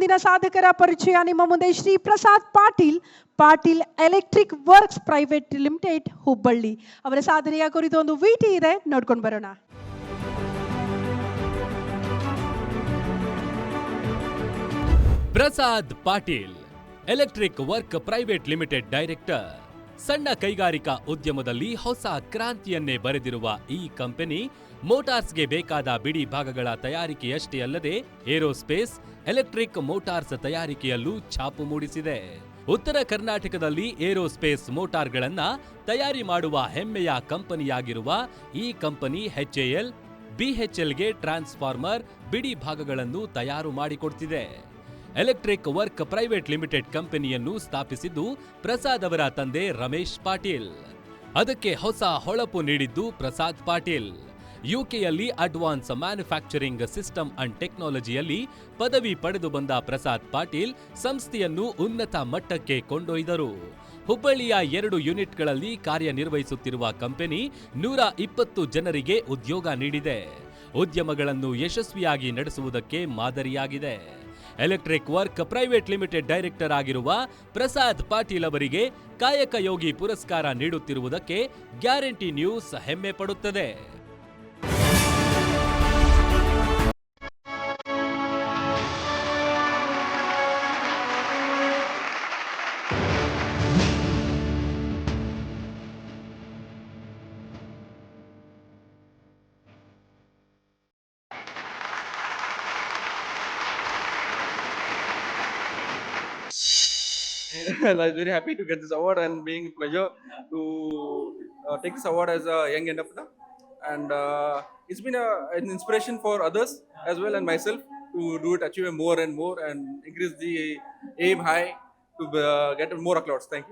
ಮುಂದಿನ ಸಾಧಕರ ಪರಿಚಯ ನಿಮ್ಮ ಮುಂದೆ Shri Prasad Patil, Patil electric works private limited Hubballi ಅವರ ಸಾಧನೆಯ ಕುರಿತು ಒಂದು ವಿಟಿ ಇದೆ, ನೋಡ್ಕೊಂಡು ಬರೋಣ. Prasad Patil electric work private limited director. ಸಣ್ಣ ಕೈಗಾರಿಕಾ ಉದ್ಯಮದಲ್ಲಿ ಹೊಸ ಕ್ರಾಂತಿಯನ್ನೇ ಬರೆದಿರುವ ಈ ಕಂಪನಿ ಮೋಟಾರ್ಸ್ಗೆ ಬೇಕಾದ ಬಿಡಿ ಭಾಗಗಳ ತಯಾರಿಕೆಯಷ್ಟೇ ಅಲ್ಲದೆ ಏರೋಸ್ಪೇಸ್, ಎಲೆಕ್ಟ್ರಿಕ್ ಮೋಟಾರ್ಸ್ ತಯಾರಿಕೆಯಲ್ಲೂ ಛಾಪು ಮೂಡಿಸಿದೆ. ಉತ್ತರ ಕರ್ನಾಟಕದಲ್ಲಿ ಏರೋಸ್ಪೇಸ್ ಮೋಟಾರ್ಗಳನ್ನ ತಯಾರಿ ಮಾಡುವ ಹೆಮ್ಮೆಯ ಕಂಪನಿಯಾಗಿರುವ ಈ ಕಂಪನಿ HAL, BHLಗೆ ಟ್ರಾನ್ಸ್ಫಾರ್ಮರ್ ಬಿಡಿ ಭಾಗಗಳನ್ನು ತಯಾರು ಮಾಡಿಕೊಡ್ತಿದೆ. ಎಲೆಕ್ಟ್ರಿಕ್ ವರ್ಕ್ ಪ್ರೈವೇಟ್ ಲಿಮಿಟೆಡ್ ಕಂಪನಿಯನ್ನು ಸ್ಥಾಪಿಸಿದ್ದು ಪ್ರಸಾದ್ ಅವರ ತಂದೆ ರಮೇಶ್ ಪಾಟೀಲ್. ಅದಕ್ಕೆ ಹೊಸ ಹೊಳಪು ನೀಡಿದ್ದು ಪ್ರಸಾದ್ ಪಾಟೀಲ್. ಯುಕೆಯಲ್ಲಿ ಅಡ್ವಾನ್ಸ್ ಮ್ಯಾನುಫ್ಯಾಕ್ಚರಿಂಗ್ ಸಿಸ್ಟಮ್ ಅಂಡ್ ಟೆಕ್ನಾಲಜಿಯಲ್ಲಿ ಪದವಿ ಪಡೆದು ಬಂದ ಪ್ರಸಾದ್ ಪಾಟೀಲ್ ಸಂಸ್ಥೆಯನ್ನು ಉನ್ನತ ಮಟ್ಟಕ್ಕೆ ಕೊಂಡೊಯ್ದರು. ಹುಬ್ಬಳ್ಳಿಯ 2 ಯೂನಿಟ್ಗಳಲ್ಲಿ ಕಾರ್ಯನಿರ್ವಹಿಸುತ್ತಿರುವ ಕಂಪನಿ 120 ಜನರಿಗೆ ಉದ್ಯೋಗ ನೀಡಿದೆ. ಉದ್ಯಮಗಳನ್ನು ಯಶಸ್ವಿಯಾಗಿ ನಡೆಸುವುದಕ್ಕೆ ಮಾದರಿಯಾಗಿದೆ. Electric work private limited director ಆಗಿರುವ ಪ್ರಸಾದ್ ಪಾಟೀಲ್ ಅವರಿಗೆ ಕಾಯಕ ಯೋಗಿ ಪುರಸ್ಕಾರ ನೀಡುತ್ತಿರುವುದಕ್ಕೆ ಗ್ಯಾರಂಟಿ ನ್ಯೂಸ್ ಹೆಮ್ಮೆ ಪಡುತ್ತದೆ. And I was very happy to get this award and being a pleasure to take this award as a young entrepreneur. And it's been an inspiration for others as well and myself to do it, achieve more and more, and increase the aim high to get more applause. Thank you.